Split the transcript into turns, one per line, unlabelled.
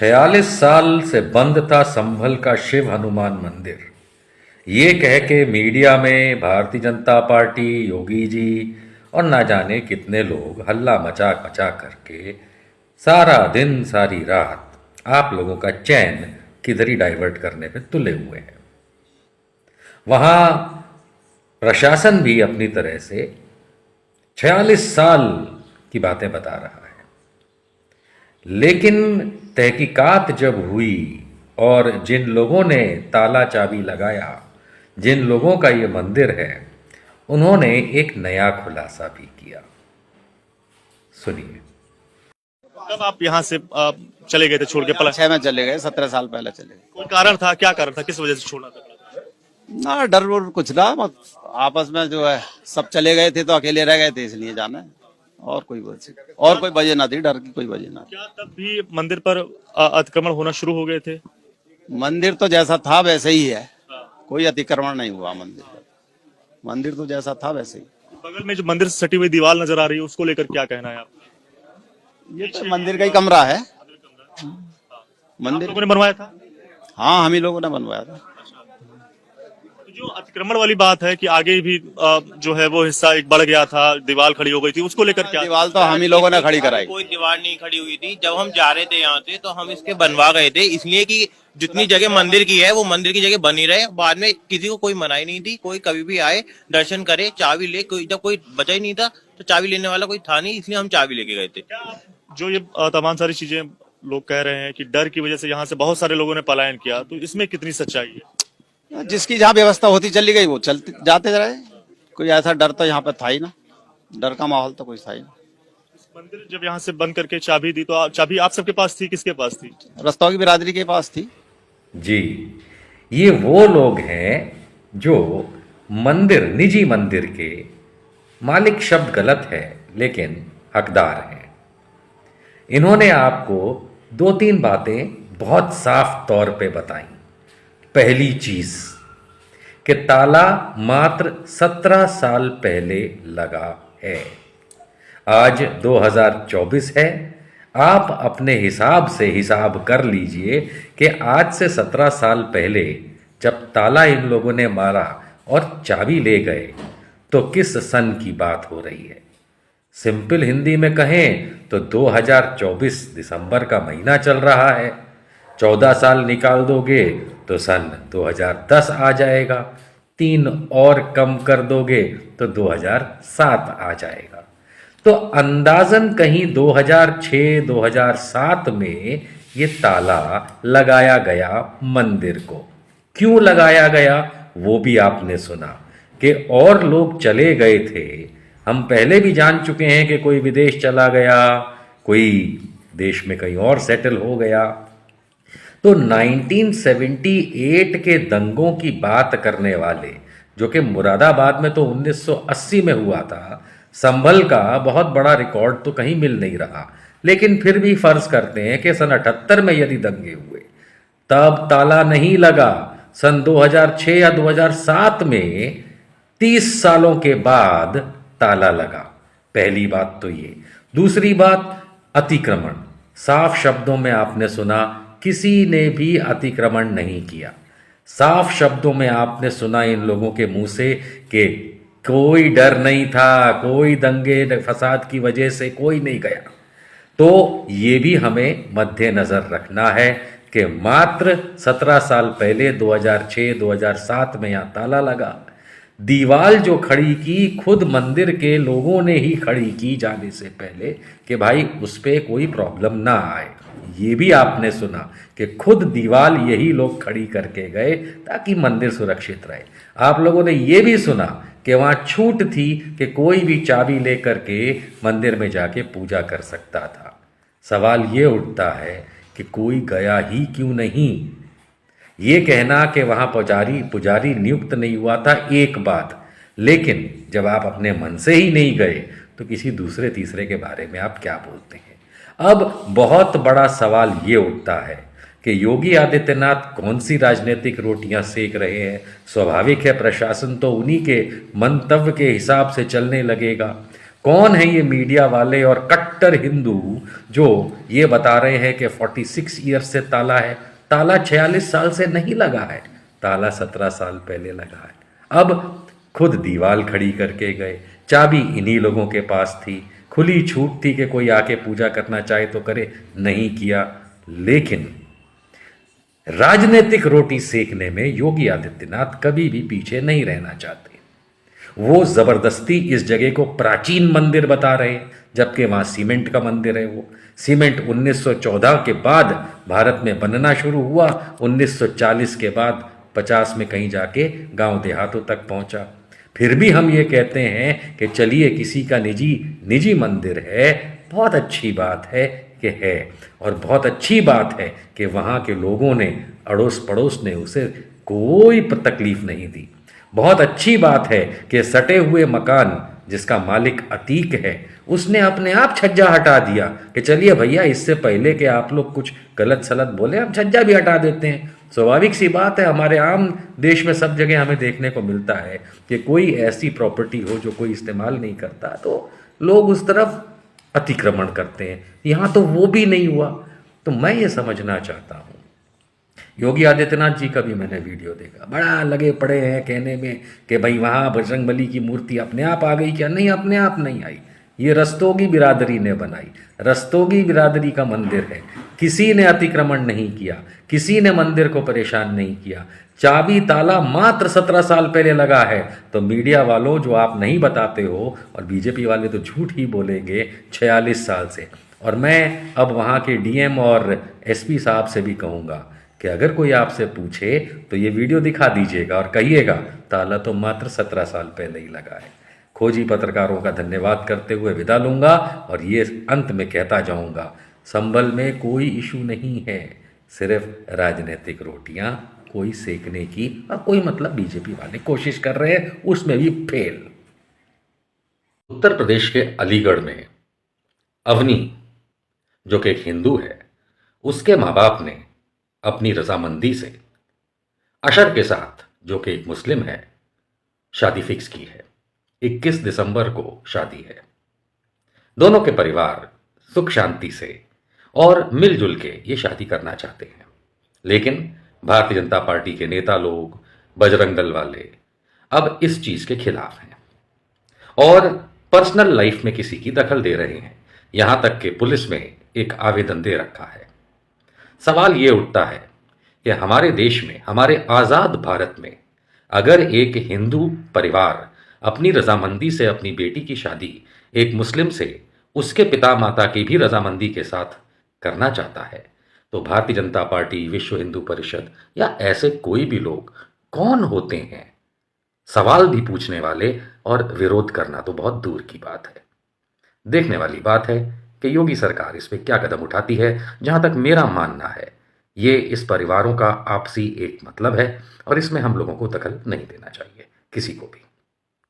46 साल से बंद था संभल का शिव हनुमान मंदिर। ये कह के मीडिया में भारतीय जनता पार्टी, योगी जी और ना जाने कितने लोग हल्ला मचा मचा करके सारा दिन सारी रात आप लोगों का चैन किधर ही डाइवर्ट करने पे तुले हुए हैं। वहाँ प्रशासन भी अपनी तरह से 46 साल की बातें बता रहा है, लेकिन तहकीकात जब हुई और जिन लोगों ने ताला चाबी लगाया, जिन लोगों का ये मंदिर है, उन्होंने एक नया खुलासा भी किया। सुनिए।
कब आप यहाँ से चले गए थे, छोड़ के पलायन?
6 में चले गए, 17 साल पहले चले गए।
कोई कारण था? क्या कारण था? किस वजह से छोड़ना था?
ना डर वर कुछ ना, बस आपस में जो है सब चले गए थे तो अकेले रह गए थे, इसलिए जाना है। और कोई वजह ना थी, डर की कोई वजह ना थी।
क्या तब भी मंदिर पर अतिक्रमण होना शुरू हो गए थे?
मंदिर तो जैसा था वैसे ही है, कोई अतिक्रमण नहीं हुआ मंदिर पर। मंदिर तो जैसा था वैसे ही।
बगल में जो मंदिर से सटी हुई दीवार नजर आ रही है, उसको लेकर क्या कहना है आप?
ये तो मंदिर का ही कमरा है। मंदिर
लोगों ने बनवाया था?
हाँ, हम ही लोगों ने बनवाया था।
तो जो अतिक्रमण वाली बात है कि आगे भी जो है वो हिस्सा एक बढ़ गया था, दीवार खड़ी हो गई थी, उसको लेकर क्या?
दीवार तो हम ही लोगों ने खड़ी कराई।
कोई दीवार नहीं खड़ी हुई थी। जब हम जा रहे थे यहाँ से तो हम इसके बनवा गए थे, इसलिए कि जितनी जगह मंदिर की है वो मंदिर की जगह बनी रहे। बाद में किसी को कोई मनाही नहीं थी, कोई कभी भी आए दर्शन करे, चाबी ले। जब कोई बचा ही नहीं था तो चाबी लेने वाला कोई था नहीं, इसलिए हम चाबी लेके गए थे।
जो ये तमाम सारी चीजें लोग कह रहे हैं कि डर की वजह से यहाँ से बहुत सारे लोगों ने पलायन किया, तो इसमें कितनी सच्चाई है?
जिसकी जहाँ व्यवस्था होती चली गई वो चलते जाते रहे। कोई ऐसा डर तो यहाँ पे था ही ना, डर का माहौल तो कोई था ही ना।
मंदिर जब यहाँ से बंद करके चाबी दी तो चाबी आप सबके पास थी? किसके पास थी?
रस्तों की बिरादरी के पास थी।
जी, ये वो लोग हैं जो मंदिर, निजी मंदिर के मालिक शब्द गलत है लेकिन हकदार हैं। इन्होंने आपको 2-3 बातें बहुत साफ तौर पे बताई। पहली चीज कि ताला मात्र 17 साल पहले लगा है। आज 2024 है। आप अपने हिसाब से हिसाब कर लीजिए कि आज से 17 साल पहले जब ताला इन लोगों ने मारा और चाबी ले गए तो किस सन की बात हो रही है। सिंपल हिंदी में कहें तो 2024 दिसंबर का महीना चल रहा है। 14 साल निकाल दोगे तो सन 2010 आ जाएगा। 3 और कम कर दोगे तो 2007 आ जाएगा। तो अंदाजन कहीं 2006-2007 में ये ताला लगाया गया मंदिर को। क्यों लगाया गया वो भी आपने सुना कि और लोग चले गए थे। हम पहले भी जान चुके हैं कि कोई विदेश चला गया, कोई देश में कहीं और सेटल हो गया। तो 1978 के दंगों की बात करने वाले, जो कि मुरादाबाद में तो 1980 में हुआ था, संभल का बहुत बड़ा रिकॉर्ड तो कहीं मिल नहीं रहा, लेकिन फिर भी फर्ज करते हैं कि सन 78 में यदि दंगे हुए तब ताला नहीं लगा। सन 2006 या 2007 में 30 सालों के बाद ताला लगा। पहली बात तो ये। दूसरी बात, अतिक्रमण। साफ शब्दों में आपने सुना, किसी ने भी अतिक्रमण नहीं किया। साफ शब्दों में आपने सुना इन लोगों के मुंह से कि कोई डर नहीं था, कोई दंगे फसाद की वजह से कोई नहीं गया। तो ये भी हमें मद्देनजर रखना है कि मात्र 17 साल पहले 2006-2007 में यहाँ ताला लगा। दीवार जो खड़ी की खुद मंदिर के लोगों ने ही खड़ी की जाने से पहले कि भाई उस पर कोई प्रॉब्लम ना आए। ये भी आपने सुना कि खुद दीवार यही लोग खड़ी करके गए ताकि मंदिर सुरक्षित रहे। आप लोगों ने ये भी सुना कि वहाँ छूट थी कि कोई भी चाबी लेकर के मंदिर में जाके पूजा कर सकता था। सवाल ये उठता है कि कोई गया ही क्यों नहीं। ये कहना कि वहाँ पुजारी नियुक्त नहीं हुआ था एक बात, लेकिन जब आप अपने मन से ही नहीं गए तो किसी दूसरे तीसरे के बारे में आप क्या बोलते हैं। अब बहुत बड़ा सवाल ये उठता है कि योगी आदित्यनाथ कौन सी राजनीतिक रोटियां सेक रहे हैं। स्वाभाविक है प्रशासन तो उन्हीं के मंतव्य के हिसाब से चलने लगेगा। कौन है ये मीडिया वाले और कट्टर हिंदू जो ये बता रहे हैं कि 46 ईयर से ताला है? ताला 46 साल से नहीं लगा है, ताला 17 साल पहले लगा है। अब खुद दीवार खड़ी करके गए, चाबी इन्हीं लोगों के पास थी, खुली छूट थी कि कोई आके पूजा करना चाहे तो करे, नहीं किया। लेकिन राजनीतिक रोटी सेकने में योगी आदित्यनाथ कभी भी पीछे नहीं रहना चाहते। वो जबरदस्ती इस जगह को प्राचीन मंदिर बता रहे हैं, जबकि वहां सीमेंट का मंदिर है। वो सीमेंट 1914 के बाद भारत में बनना शुरू हुआ, 1940 के बाद 50 में कहीं जाके गांव देहातों तक पहुंचा। फिर भी हम ये कहते हैं कि चलिए किसी का निजी मंदिर है, बहुत अच्छी बात है कि है, और बहुत अच्छी बात है कि वहाँ के लोगों ने, अड़ोस पड़ोस ने उसे कोई तकलीफ नहीं दी। बहुत अच्छी बात है कि सटे हुए मकान जिसका मालिक अतीक है, उसने अपने आप छज्जा हटा दिया कि चलिए भैया, इससे पहले कि आप लोग कुछ गलत सलत बोले, हम छज्जा भी हटा देते हैं। स्वाभाविक सी बात है, हमारे आम देश में सब जगह हमें देखने को मिलता है कि कोई ऐसी प्रॉपर्टी हो जो कोई इस्तेमाल नहीं करता तो लोग उस तरफ अतिक्रमण करते हैं। यहाँ तो वो भी नहीं हुआ। तो मैं ये समझना चाहता हूँ, योगी आदित्यनाथ जी का भी मैंने वीडियो देखा, बड़ा लगे पड़े हैं कहने में कि भाई वहाँ बजरंगबली की मूर्ति अपने आप आ गई। क्या? नहीं, अपने आप नहीं आई, ये रस्तोगी बिरादरी ने बनाई। रस्तोगी बिरादरी का मंदिर है, किसी ने अतिक्रमण नहीं किया, किसी ने मंदिर को परेशान नहीं किया। चाबी ताला मात्र 17 साल पहले लगा है। तो मीडिया वालों, जो आप नहीं बताते हो, और बीजेपी वाले तो झूठ ही बोलेंगे 46 साल से। और मैं अब वहाँ के डीएम और एसपी साहब से भी कहूँगा कि अगर कोई आपसे पूछे तो ये वीडियो दिखा दीजिएगा और कहिएगा ताला तो मात्र 17 साल पहले ही लगा है। खोजी पत्रकारों का धन्यवाद करते हुए विदा लूंगा और ये अंत में कहता जाऊंगा, संभल में कोई इशू नहीं है, सिर्फ राजनीतिक रोटियां कोई सेकने की, और कोई मतलब बीजेपी वाले कोशिश कर रहे हैं, उसमें भी फेल। उत्तर प्रदेश के अलीगढ़ में अवनी, जो कि एक हिंदू है, उसके माँ बाप ने अपनी रजामंदी से अशर के साथ, जो कि एक मुस्लिम है, शादी फिक्स की है। 21 दिसंबर को शादी है। दोनों के परिवार सुख शांति से और मिलजुल के ये शादी करना चाहते हैं, लेकिन भारतीय जनता पार्टी के नेता लोग, बजरंग दल वाले, अब इस चीज के खिलाफ हैं और पर्सनल लाइफ में किसी की दखल दे रहे हैं। यहां तक कि पुलिस में एक आवेदन दे रखा है। सवाल ये उठता है कि हमारे देश में, हमारे आजाद भारत में, अगर एक हिंदू परिवार अपनी रजामंदी से अपनी बेटी की शादी एक मुस्लिम से, उसके पिता माता की भी रजामंदी के साथ करना चाहता है, तो भारतीय जनता पार्टी, विश्व हिंदू परिषद या ऐसे कोई भी लोग कौन होते हैं सवाल भी पूछने वाले, और विरोध करना तो बहुत दूर की बात है। देखने वाली बात है कि योगी सरकार इस पे क्या कदम उठाती है। जहां तक मेरा मानना है, ये इस परिवारों का आपसी एक मतलब है और इसमें हम लोगों को दखल नहीं देना चाहिए, किसी को भी।